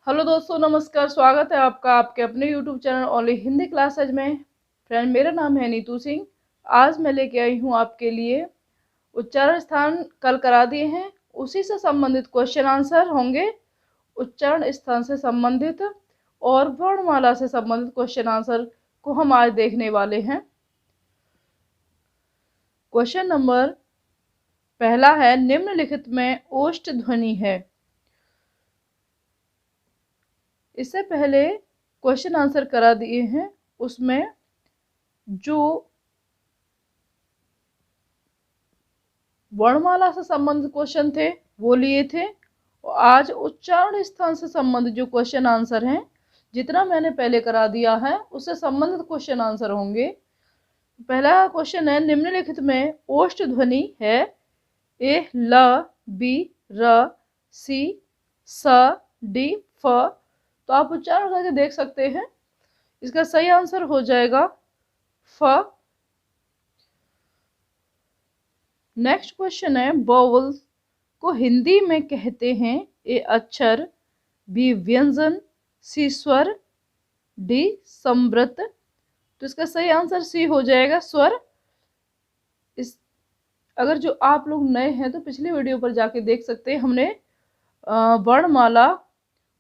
Hello दोस्तों, नमस्कार। स्वागत है आपका आपके अपने YouTube channel only Hindi classes में। फ्रेंड, मेरा नाम है नीतू सिंह। आज मैं लेके आई हूँ आपके लिए उच्चारण स्थान कल करा दिए हैं, उसी से संबंधित क्वेश्चन आंसर होंगे। उच्चारण स्थान से संबंधित और वर्णमाला से संबंधित क्वेश्चन आंसर को हम आज देखने वाले हैं। क्वेश्चन नंबर पहला है, निम्नलिखित में ओष्ठ ध्वनि है। इससे पहले क्वेश्चन आंसर करा दिए हैं, उसमें जो वर्णमाला से संबंधित क्वेश्चन थे वो लिए थे, और आज उच्चारण स्थान से संबंधित जो क्वेश्चन आंसर हैं, जितना मैंने पहले करा दिया है उससे संबंधित क्वेश्चन आंसर होंगे। पहला क्वेश्चन है, निम्नलिखित में ओष्ठ ध्वनि है। ए, ल, बी, र, सी, स, डी, फ। तो आप उच्चारण करके देख सकते हैं। इसका सही आंसर हो जाएगा फ। नेक्स्ट क्वेश्चन है, वोवल्स को हिंदी में कहते हैं। ए, अक्षर, बी, व्यंजन, सी, स्वर, डी, संवृत। तो इसका सही आंसर सी हो जाएगा, स्वर। इस अगर जो आप लोग नए हैं तो पिछली वीडियो पर जाके देख सकते हैं। हमने वर्णमाला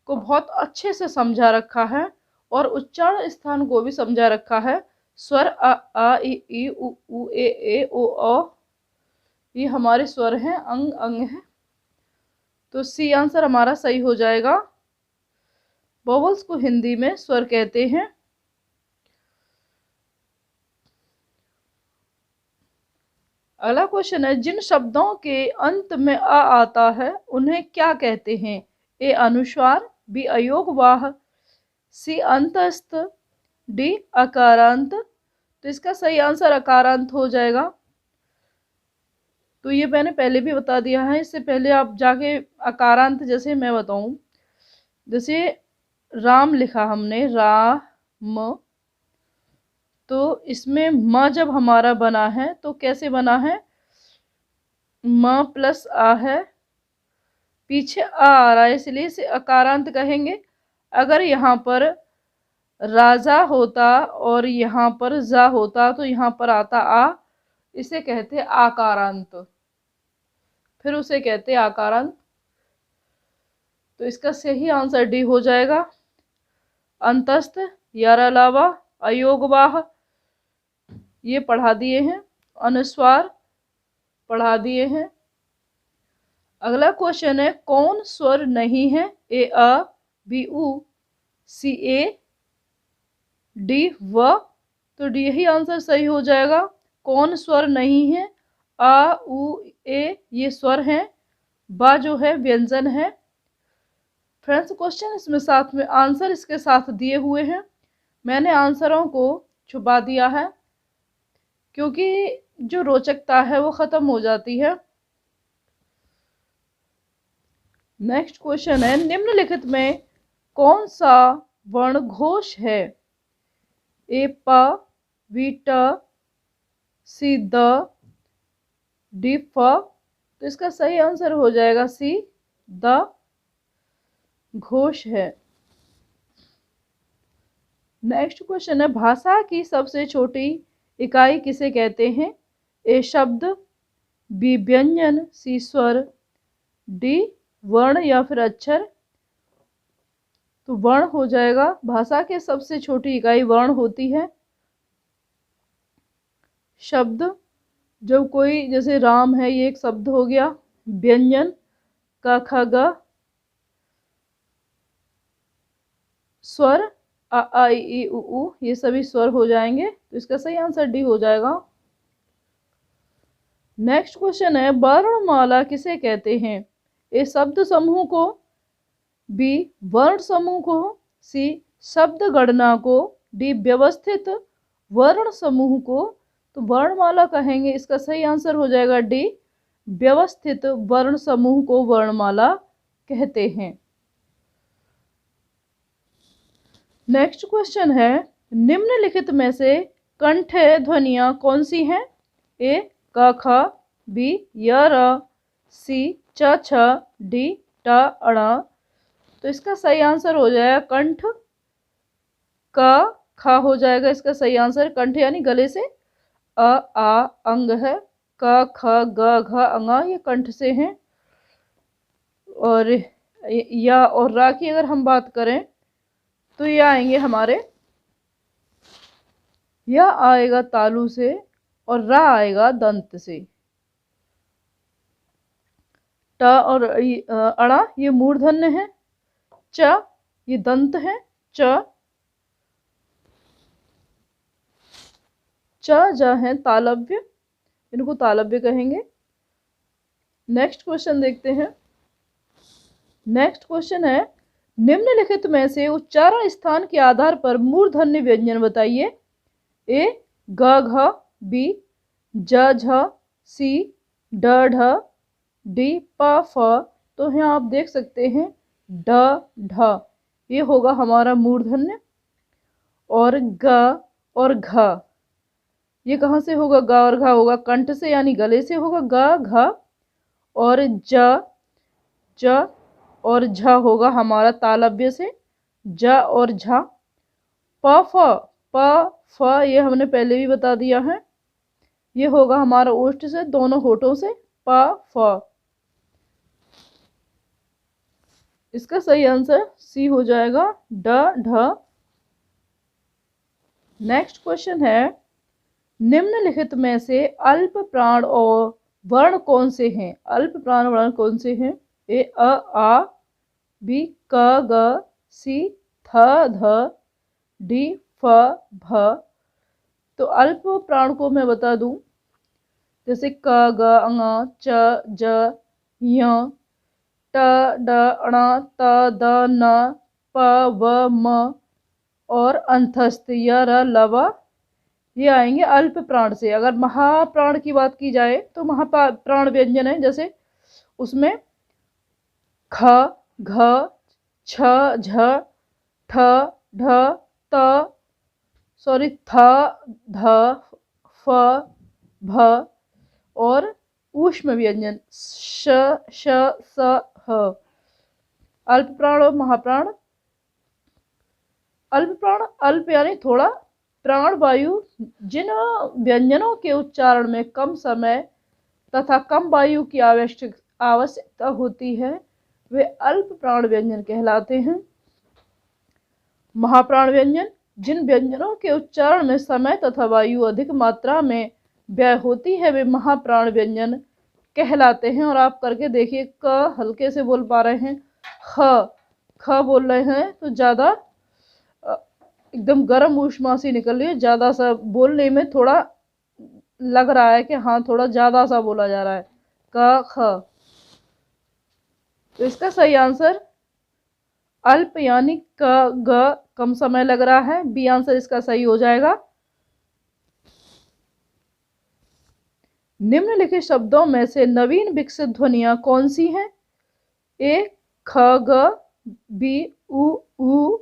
को बहुत अच्छे से समझा रखा है और उच्चारण स्थान को भी समझा रखा है। स्वर अ, आ, इ, उ, ए, ओ, ये हमारे स्वर हैं, अंग अंग हैं। तो सी आंसर हमारा सही हो जाएगा। वोवल्स को हिंदी में स्वर कहते हैं। अगला क्वेश्चन है, जिन शब्दों के अंत में अ आता है उन्हें क्या कहते हैं। ए, अनुस्वार, बी, अयोगवाह, सी, अंतस्थ, डी, अकारांत। तो इसका सही आंसर अकारांत हो जाएगा। तो ये मैंने पहले भी बता दिया है, इससे पहले आप जाके अकारांत जैसे मैं बताऊं, जैसे राम लिखा हमने, रा, म। तो इसमें म जब हमारा बना है तो कैसे बना है, म प्लस आ है, पीछे आ रहा है, इसलिए इसे अकारांत कहेंगे। अगर यहाँ पर राजा होता और यहाँ पर जा होता तो यहाँ पर आता आ, इसे कहते आकारांत, फिर उसे कहते आकारांत। तो इसका सही आंसर डी हो जाएगा। अंतस्थ, यार अलावा, अयोगवाह ये पढ़ा दिए हैं, अनुस्वार पढ़ा दिए हैं। अगला क्वेश्चन है, कौन स्वर नहीं है। ए, अ, बी, उ, सी, ए, डी, व। तो डी यही आंसर सही हो जाएगा। कौन स्वर नहीं है, आ, उ, ए ये स्वर हैं, बा जो है व्यंजन है। फ्रेंड्स, क्वेश्चन इसमें साथ में आंसर इसके साथ दिए हुए हैं। मैंने आंसरों को छुपा दिया है क्योंकि जो रोचकता है वो खत्म हो जाती है। नेक्स्ट क्वेश्चन है, निम्नलिखित में कौन सा वर्ण घोष है। ए, प, बी, ट, सी, द, डी, फ। तो इसका सही आंसर हो जाएगा सी, द घोष है। नेक्स्ट क्वेश्चन है, भाषा की सबसे छोटी इकाई किसे कहते हैं। ए, शब्द, बी, व्यंजन, सी, स्वर, डी, वर्ण या फिर अक्षर। तो वर्ण हो जाएगा। भाषा की सबसे छोटी इकाई वर्ण होती है। शब्द, जब कोई, जैसे राम है, ये एक शब्द हो गया। व्यंजन, क, ख, ग। स्वर, अ, आ, इ, उ, ये सभी स्वर हो जाएंगे। तो इसका सही आंसर डी हो जाएगा। नेक्स्ट क्वेश्चन है, वर्णमाला किसे कहते हैं। ए, शब्द समूह को, बी, वर्ण समूह को, सी, शब्द गणना को, डी, व्यवस्थित वर्ण समूह को। तो वर्णमाला कहेंगे, इसका सही आंसर हो जाएगा डी, व्यवस्थित वर्ण समूह को वर्णमाला कहते हैं। नेक्स्ट क्वेश्चन है, निम्नलिखित में से कंठ ध्वनियां कौन सी हैं। ए, क, ख, बी, य, र, सी, च, छ, डी, ट, अण। तो इसका सही आंसर हो जाएगा कंठ। क ख हो जाएगा इसका सही आंसर। कंठ यानी गले से, अ आ अंग है, क ख ग घ अंगा ये कंठ से हैं। और या और रा की अगर हम बात करें तो ये आएंगे हमारे, या आएगा तालु से और रा आएगा दंत से। ट और अड़ा ये मूर्धन्य है, च ये दंत है, च ज है तालव्य, इनको तालव्य कहेंगे। नेक्स्ट क्वेश्चन देखते हैं। नेक्स्ट क्वेश्चन है, निम्नलिखित में से उच्चारण स्थान के आधार पर मूर्धन्य व्यंजन बताइए। ए ग घ, बी ज झ, सी ड ढ, डी प फ। तो यहाँ आप देख सकते हैं ड ढ ये होगा हमारा मूर्धन्य, और ग और घ ये कहाँ से होगा, ग और घ होगा कंठ से यानी गले से होगा ग घ, और ज और झ होगा हमारा तालव्य से, ज और झ। प फ ये हमने पहले भी बता दिया है, ये होगा हमारा ओष्ठ से, दोनों होठों से, प फ। इसका सही आंसर सी हो जाएगा, ड ढ। नेक्स्ट क्वेश्चन है, निम्नलिखित में से अल्प प्राण और वर्ण कौन से हैं। अल्प प्राण वर्ण कौन से हैं। ए अ आ, बी क ग, सी थ ध, डी फ भ। तो अल्प प्राण को मैं बता दूं, जैसे क ग अंग, च ज य, ट ड ण, त द न, प व म और अंतस्थ य र लव ये आएंगे अल्प प्राण से। अगर महाप्राण की बात की जाए तो महाप्राण व्यंजन है, जैसे उसमें ख घ छ झ ठ ढ त थ ध फ भ, और ऊष्म व्यंजन श श स ह। अल्प प्राण और महाप्राण। अल्प प्राण, अल्प यानी थोड़ा, प्राण वायु जिन व्यंजनों के उच्चारण में कम समय तथा कम वायु की आवश्यकता होती है वे अल्प प्राण व्यंजन कहलाते हैं। महाप्राण व्यंजन जिन व्यंजनों के उच्चारण में समय तथा वायु अधिक मात्रा में व्यय होती है वे महाप्राण व्यंजन कहलाते हैं। और आप करके देखिए, क हल्के से बोल पा रहे हैं, ख बोल रहे हैं तो ज़्यादा एकदम गर्म ऊष्मा सी निकल रही है, ज़्यादा सा बोलने में थोड़ा लग रहा है कि हाँ थोड़ा ज़्यादा सा बोला जा रहा है, क ख। तो इसका सही आंसर अल्प यानी क ग कम समय लग रहा है, बी आंसर इसका सही हो जाएगा। निम्नलिखित शब्दों में से नवीन विकसित ध्वनियां कौन सी हैं। ए ख ग, बी उ ऊ,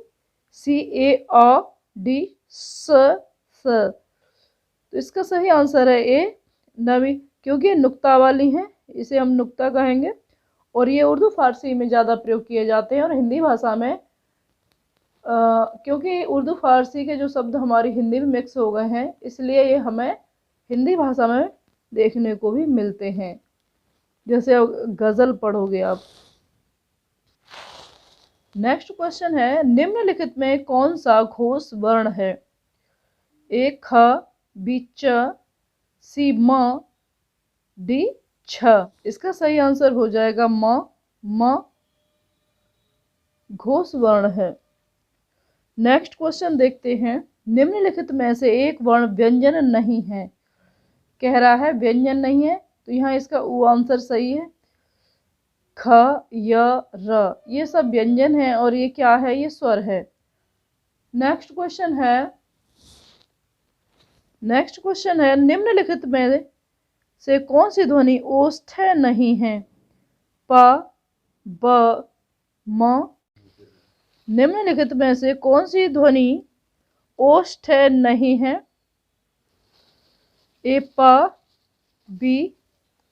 सी ए अ, डी स स। तो इसका सही आंसर है ए नवी, क्योंकि ये नुक्ता वाली हैं, इसे हम नुक्ता कहेंगे। और ये उर्दू फारसी में ज़्यादा प्रयोग किए जाते हैं, और हिंदी भाषा में क्योंकि उर्दू फारसी के जो शब्द हमारी हिंदी में मिक्स हो गए हैं, इसलिए ये हमें हिंदी भाषा में देखने को भी मिलते हैं। जैसे गज़ल पढ़ोगे आप। नेक्स्ट क्वेश्चन है, निम्नलिखित में कौन सा घोष वर्ण है। ए ख, बी च, सी म, डी छ। इसका सही आंसर हो जाएगा म घोष वर्ण है। नेक्स्ट क्वेश्चन देखते हैं, निम्नलिखित में से एक वर्ण व्यंजन नहीं है। कह रहा है व्यंजन नहीं है, तो यहाँ इसका ऊ आंसर सही है। ख य र ये सब व्यंजन है, और ये क्या है, ये स्वर है। नेक्स्ट क्वेश्चन है, निम्नलिखित में से कौन सी ध्वनि ओष्ठ नहीं है। प ब म। निम्नलिखित में से कौन सी ध्वनि ओष्ठ नहीं है। ए प, बी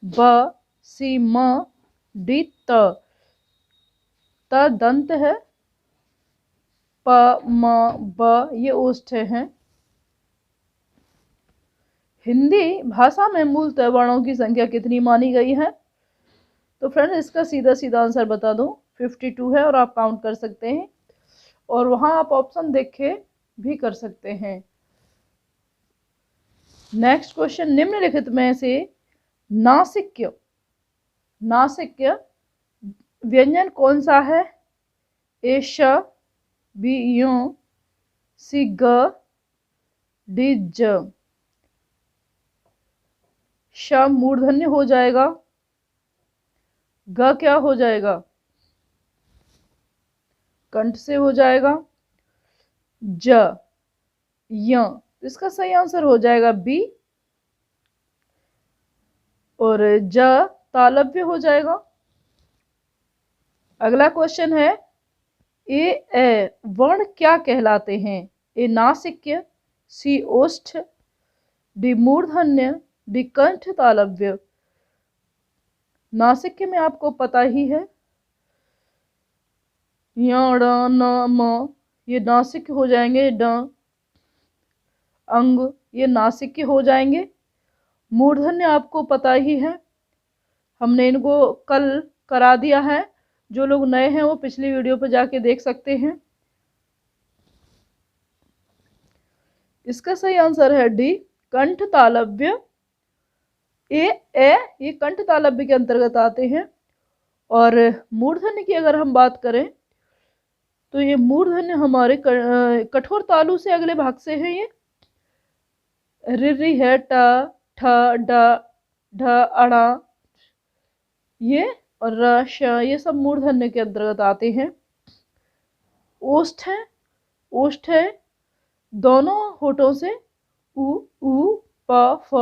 ब, सी म, डी त। त दंत है, प म ब ये ओष्ठ हैं। हिंदी भाषा में मूलतः वर्णों की संख्या कितनी मानी गई है? तो फ्रेंड्स इसका सीधा सीधा आंसर बता दूं, 52 है और आप काउंट कर सकते हैं, और वहां आप ऑप्शन देख के भी कर सकते हैं। नेक्स्ट क्वेश्चन, निम्नलिखित में से नासिक्य नासिक्य व्यंजन कौन सा है? ए श, बी य, सी ग, डी ज। श मूर्धन्य हो जाएगा, ग क्या हो जाएगा? कंठ से हो जाएगा, ज य, इसका सही आंसर हो जाएगा बी, और ज तालव्य हो जाएगा। अगला क्वेश्चन है, ए वर्ण क्या कहलाते हैं? ए नासिक्य, सी ओष्ठ, डी मूर्धन्य, डी कंठ तालव्य। नासिक्य में आपको पता ही है, य ड न म ये नासिक्य हो जाएंगे, ड अंग ये नासिक्य हो जाएंगे। मूर्धन्य आपको पता ही है, हमने इनको कल करा दिया है, जो लोग नए हैं वो पिछली वीडियो पर जाके देख सकते हैं। इसका सही आंसर है डी कंठ तालव्य। ये कंठ तालव्य के अंतर्गत आते हैं। और मूर्धन्य की अगर हम बात करें तो ये मूर्धन्य हमारे कठोर तालु से अगले भाग से है। ये रि है, ट ठ ड ढ अड़ा ये, और र श ये सब मूर्धन्य के अंतर्गत आते हैं। ओष्ठ है, ओष्ठ है दोनों होठों से, उ प फ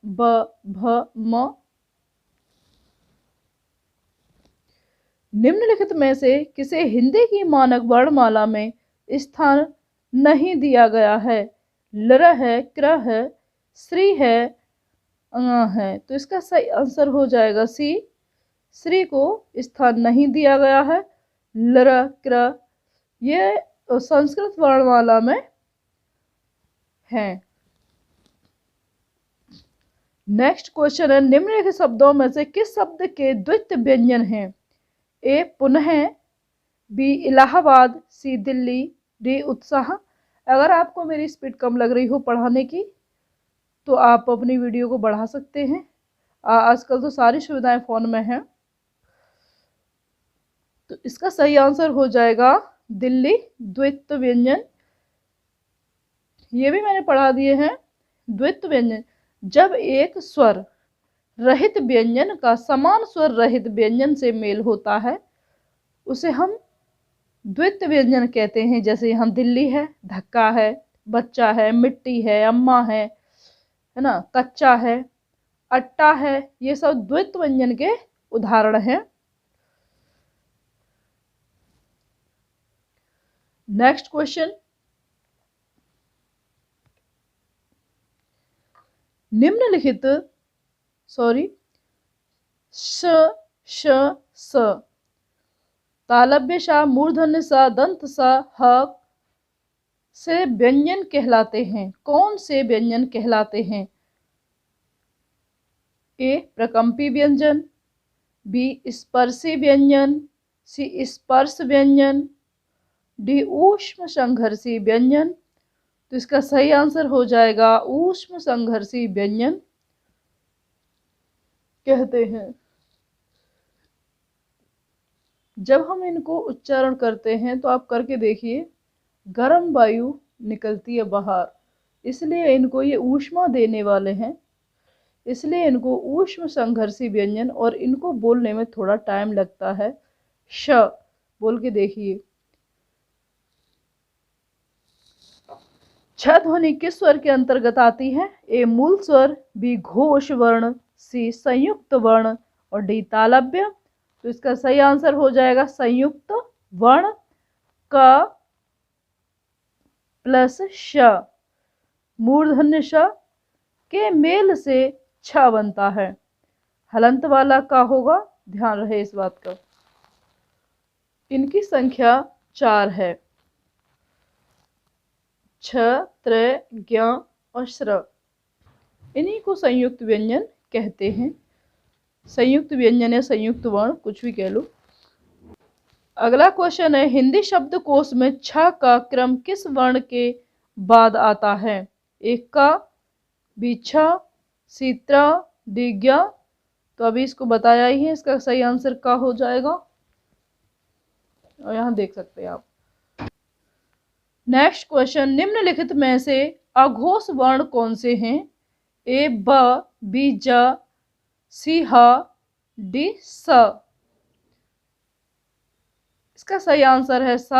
ब भ म। निम्नलिखित में से किसे हिंदी की मानक वर्णमाला में स्थान नहीं दिया गया है? लर है, क्र है, श्री है, है। तो इसका सही आंसर हो जाएगा सी, श्री को स्थान नहीं दिया गया है। लर क्र ये संस्कृत वर्णमाला में है। नेक्स्ट क्वेश्चन है, निम्नलिखित शब्दों में से किस शब्द के द्वित्व व्यंजन हैं? ए पुनः, बी इलाहाबाद, सी दिल्ली, डी उत्साह। अगर आपको मेरी स्पीड कम लग रही हो पढ़ाने की तो आप अपनी वीडियो को बढ़ा सकते हैं। आजकल तो सारी सुविधाएं फ़ोन में हैं। तो इसका सही आंसर हो जाएगा दिल्ली द्वित्व व्यंजन। ये भी मैंने पढ़ा दिए हैं। द्वित्व व्यंजन जब एक स्वर रहित व्यंजन का समान स्वर रहित व्यंजन से मेल होता है उसे हम द्वित्व व्यंजन कहते हैं। जैसे यहाँ दिल्ली है, धक्का है, बच्चा है, मिट्टी है, अम्मा है ना, कच्चा है, अट्टा है, ये सब द्वित्व व्यंजन के उदाहरण हैं। नेक्स्ट क्वेश्चन, निम्नलिखित श श स तालव्य सा, मूर्धन्य सा, दंत सा, ह से व्यंजन कहलाते हैं। कौन से व्यंजन कहलाते हैं? ए प्रकंपी व्यंजन, बी स्पर्शी व्यंजन, सी स्पर्श व्यंजन, डी ऊष्म संघर्षी व्यंजन। तो इसका सही आंसर हो जाएगा ऊष्म संघर्षी व्यंजन कहते हैं। जब हम इनको उच्चारण करते हैं तो आप करके देखिए, गर्म वायु निकलती है बाहर, इसलिए इनको ये ऊष्मा देने वाले हैं, इसलिए इनको ऊष्म संघर्षी व्यंजन, और इनको बोलने में थोड़ा टाइम लगता है। श बोल के देखिए। छ ध्वनि किस स्वर के अंतर्गत आती है? ए मूल स्वर, बी घोष वर्ण, सी संयुक्त वर्ण, और डी तालव्य। तो इसका सही आंसर हो जाएगा संयुक्त वर्ण क प्लस श। मूर्धन्य श के मेल से छ बनता है। हलंत वाला का होगा, ध्यान रहे इस बात का। इनकी संख्या 4 है। छ, त्र, ज्ञ और श्र। इन्हीं को संयुक्त व्यंजन कहते हैं। संयुक्त व्यंजन या संयुक्त वर्ण कुछ भी कह लो। अगला क्वेश्चन है, हिंदी शब्दकोश में छ का क्रम किस वर्ण के बाद आता है? एक का, बी छ, सी त्र, डी ज्ञ। तो अभी इसको बताया ही है, इसका सही आंसर का हो जाएगा, और यहाँ देख सकते हैं आप। नेक्स्ट क्वेश्चन, निम्नलिखित में से अघोष वर्ण कौन से हैं? ए ब, बी ज, सी ह, डी स। इसका सही आंसर है स।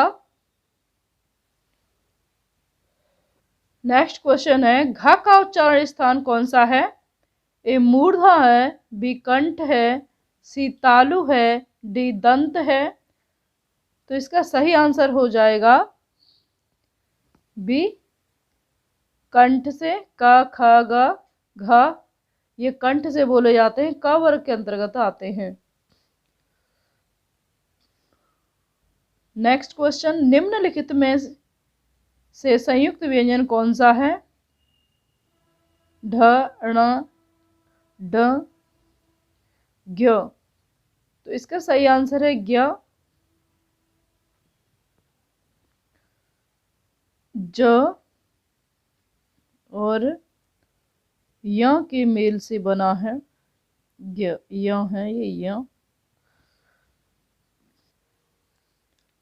नेक्स्ट क्वेश्चन है, घ का उच्चारण स्थान कौन सा है? ए मूर्धा है, बी कंठ है, सी तालु है, डी दंत है। तो इसका सही आंसर हो जाएगा बी कंठ से। क ख ग घ ये कंठ से बोले जाते हैं, क वर्ग के अंतर्गत आते हैं। नेक्स्ट क्वेश्चन, निम्नलिखित में से संयुक्त व्यंजन कौन सा है? ढ, ण, ड, ज्ञ। तो इसका सही आंसर है ज्ञ। ज और य के मेल से बना है य है ये य।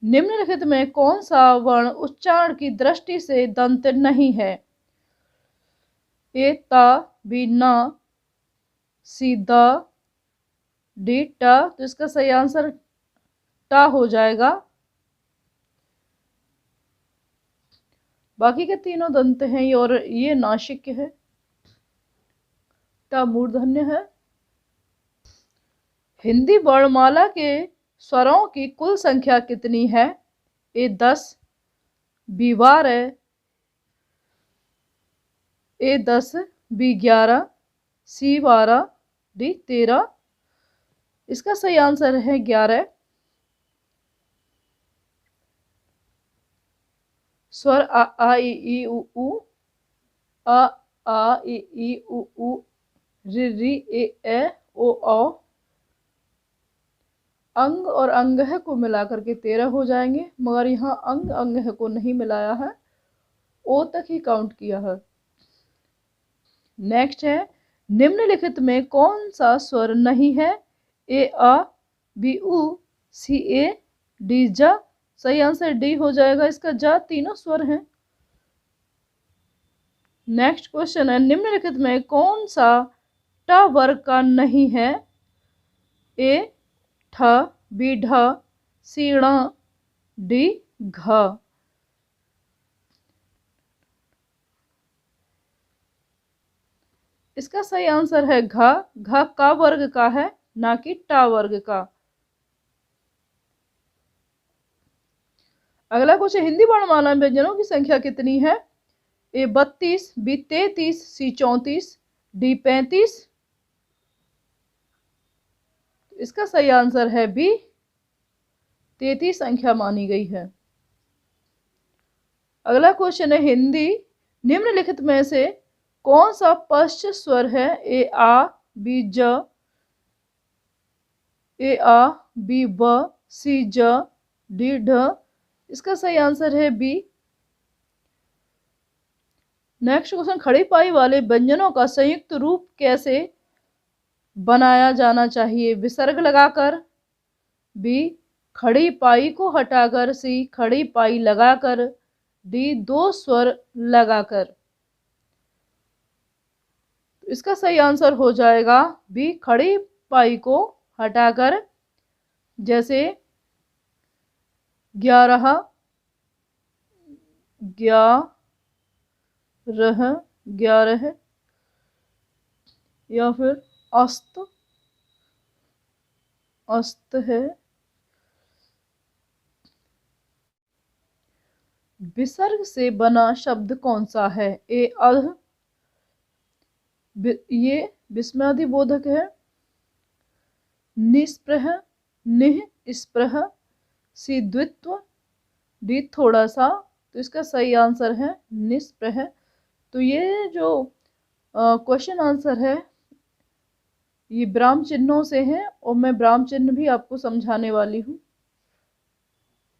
निम्नलिखित में कौन सा वर्ण उच्चारण की दृष्टि से दंत नहीं है? ए ता, बी न, सी द, डी ट। तो इसका सही आंसर टा हो जाएगा। बाकी के तीनों दंत हैं और ये नासिक है। ट मूर्धन्य है। हिंदी वर्णमाला के स्वरों की कुल संख्या कितनी है? ए 10, बी 12, ए 10, बी 11, सी 12, डी 13। इसका सही आंसर है 11। स्वर अ आ इ ई उ ऊ, अ आ इ ई उ ऊ, रि री ए ए ओ औ। अंग और अंगह को मिलाकर के 13 हो जाएंगे, मगर यहाँ अंग अंगह को नहीं मिलाया है, ओ तक ही काउंट किया है। नेक्स्ट है, निम्नलिखित में कौन सा स्वर नहीं है? ए अ, बी उ, सी ए, डी ज। सही आंसर डी हो जाएगा। इसका ज तीनों स्वर हैं। नेक्स्ट क्वेश्चन है, निम्नलिखित में कौन सा ट वर्ग का नहीं है? ए ठ, बी ढ, सी ण, डी घ। इसका सही आंसर है घ। घ का वर्ग का है, ना कि टा वर्ग का। अगला क्वेश्चन, हिंदी वर्णमाला में व्यंजनों की संख्या कितनी है? ए 32, बी 33, सी 34, डी 35। इसका सही आंसर है बी 33 संख्या मानी गई है। अगला क्वेश्चन है, हिंदी निम्नलिखित में से कौन सा पश्च स्वर है? ए आ, बी ज, ए आ, बी ब, सी ज, डी ढ। इसका सही आंसर है बी। नेक्स्ट क्वेश्चन, खड़ी पाई वाले व्यंजनों का संयुक्त रूप कैसे बनाया जाना चाहिए? विसर्ग लगाकर, बी खड़ी पाई को हटाकर, सी खड़ी पाई लगाकर, डी दो स्वर लगाकर। इसका सही आंसर हो जाएगा बी खड़ी पाई को हटाकर, जैसे 11, 11 या फिर अस्त, अस्त है। विसर्ग से बना शब्द कौन सा है? ए अध, ये विस्मयादिबोधक है। निस्पृह, निः स्पृह, सी द्वित्व, डी थोड़ा सा। तो इसका सही आंसर है निष्प्र है। तो ये जो क्वेश्चन आंसर है ये ब्राह्म चिन्हों से है, और मैं ब्राह्म चिन्ह भी आपको समझाने वाली हूँ,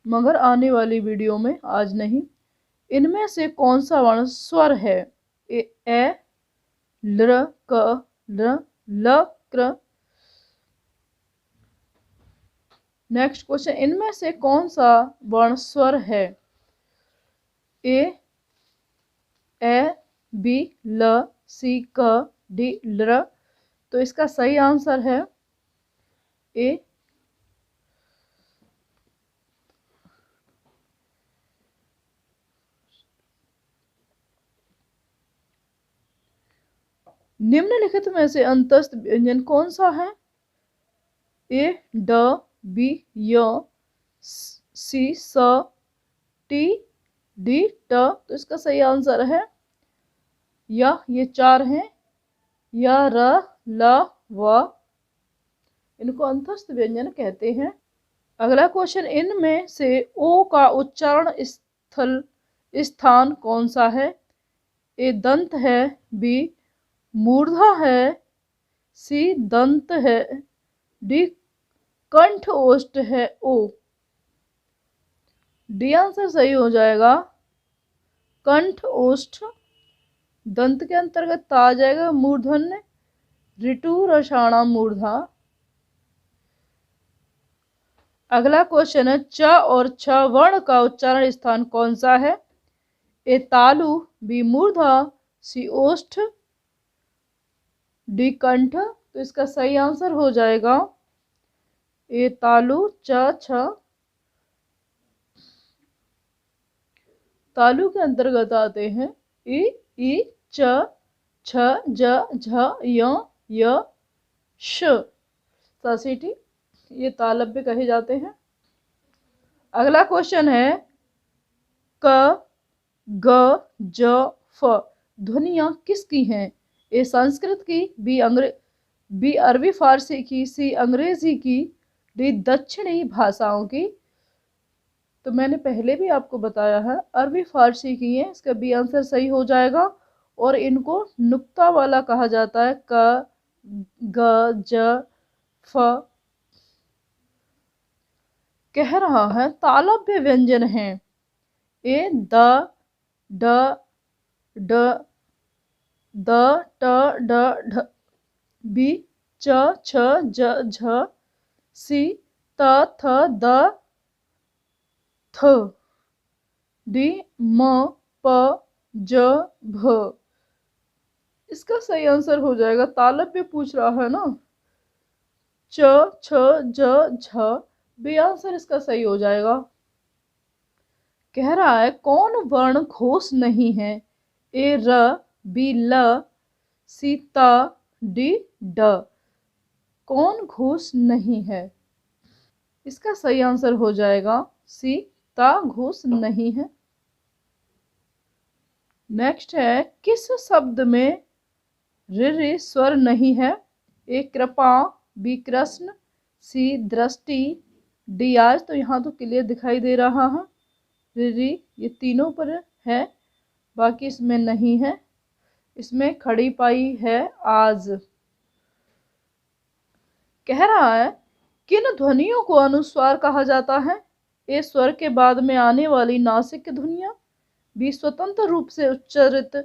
मगर आने वाली वीडियो में, आज नहीं। इनमें से कौन सा वर्ण स्वर है? ए ल क ल क्र। नेक्स्ट क्वेश्चन, इनमें से कौन सा वर्ण स्वर है? ए बी ल सी क डी ल। तो इसका सही आंसर है ए। निम्नलिखित में से अंतस्थ व्यंजन कौन सा है? ए ड बी य सी स टी डी ट। तो इसका सही आंसर है या, ये चार हैं, या र ल व। इनको अंतस्थ व्यंजन कहते हैं। अगला क्वेश्चन, इनमें से ओ का उच्चारण स्थान कौन सा है? ए दंत है, बी मूर्धा है, सी दंत है, डी कंठ ओष्ठ है ओ। डी आंसर सही हो जाएगा, कंठ ओष्ठ। दंत के अंतर्गत ता आ जाएगा, मूर्धन्य ऋतु रसाणा मूर्धा। अगला क्वेश्चन है, च और छ वर्ण का उच्चारण स्थान कौन सा है? ए तालु, बी मूर्धा, सी ओष्ठ, डी कंठ। तो इसका सही आंसर हो जाएगा ए तालु च छ। तालु के अंतर्गत आते हैं ई च छ ज झ य श। सासीटी, ये तालव्य कहे जाते हैं। अगला क्वेश्चन है, क ग ज फ ध्वनियां किसकी हैं? ए संस्कृत की, बी अरबी फारसी की, सी अंग्रेजी की, डी दक्षिणी भाषाओं की। तो मैंने पहले भी आपको बताया है, अरबी फारसी की है, इसका बी आंसर सही हो जाएगा। और इनको नुक्ता वाला कहा जाता है, क ग ज फ। कह रहा है तालव्य व्यंजन है। ए द ड ड द ट ड ढ, बी च छ ज झ, सी त थ द थ, डी म प ज भ। इसका सही आंसर हो जाएगा, तालव्य पूछ रहा है ना, च छ ज झ। बी आंसर इसका सही हो जाएगा। कह रहा है कौन वर्ण घोष नहीं है? ए र, बी ल, सी त, डी ड। कौन घोष नहीं है? इसका सही आंसर हो जाएगा सी, ता घोष नहीं है। नेक्स्ट है, किस शब्द में ऋ स्वर नहीं है? ए कृपा, बी कृष्ण, सी दृष्टि, डी आज। तो यहाँ तो क्लियर दिखाई दे रहा है, ऋ ये तीनों पर है, बाकी इसमें नहीं है। इसमें खड़ी पाई है आज। कह रहा है किन ध्वनियों को अनुस्वार कहा जाता है? ए स्वर के बाद में आने वाली नासिक ध्वनियां, बी स्वतंत्र रूप से उच्चारित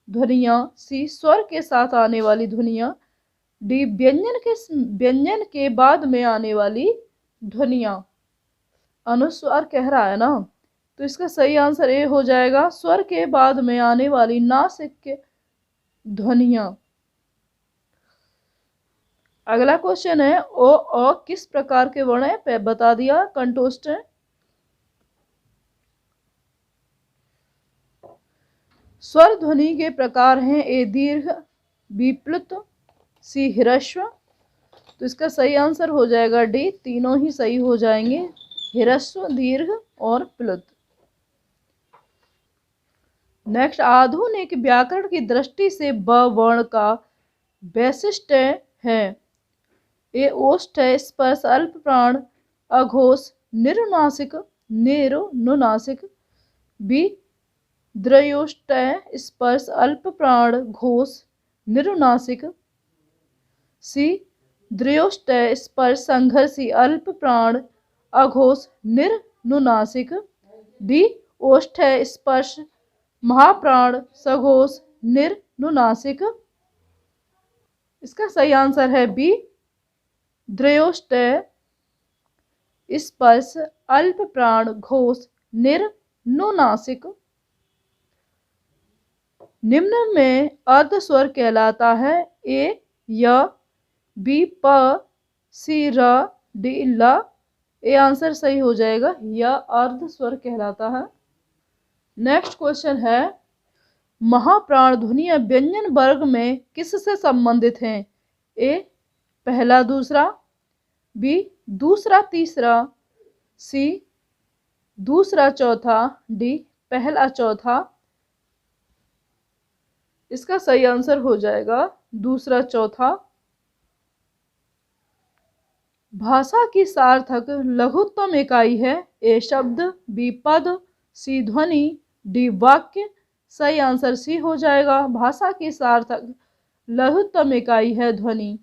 ध्वनियां, सी स्वर के साथ आने वाली ध्वनियां, डी व्यंजन के बाद में आने वाली ध्वनियां। अनुस्वार कह रहा है ना, तो इसका सही आंसर ए हो जाएगा, स्वर के बाद में आने वाली नासिक ध्वनियां। अगला क्वेश्चन है, ओ अ किस प्रकार के वर्ण है? बता दिया, कंठोष्ठ है। स्वर ध्वनि के प्रकार हैं, ए दीर्घ, बी प्लुत, सी ह्रस्व। तो इसका सही आंसर हो जाएगा डी, तीनों ही सही हो जाएंगे, ह्रस्व, दीर्घ और प्लुत। नेक्स्ट, आधुनिक व्याकरण की दृष्टि से ब वर्ण का वैशिष्ट्य है। ए ओष्ठ है, स्पर्श, अल्प प्राण, अघोष, निरुनासिक निरुनुनासिक। बी द्रयोष्टय स्पर्श अल्प प्राण घोष निरुनासिक। सी द्रयोष्टय स्पर्श संघर्षी अल्प प्राण अघोष निर्नुनासिक। डी ओष्ठ्य स्पर्श महाप्राण सघोष निर्नुनासिक। इसका सही आंसर है बी द्रयोष्टय स्पर्श अल्प प्राण घोष निर्नुनासिक। निम्न में अर्ध स्वर कहलाता है ए य, बी प, सी र, डी ल। ए आंसर सही हो जाएगा, यह अर्ध स्वर कहलाता है। नेक्स्ट क्वेश्चन है महाप्राण ध्वनियाँ व्यंजन वर्ग में किससे संबंधित हैं? ए पहला दूसरा, बी दूसरा तीसरा, सी दूसरा चौथा, डी पहला चौथा। इसका सही आंसर हो जाएगा दूसरा चौथा। भाषा की सार्थक लघुत्तम इकाई है? ए शब्द, बी पद, सी ध्वनि, डी वाक्य। सही आंसर सी हो जाएगा। भाषा की सार्थक लघुत्तम इकाई है ध्वनि।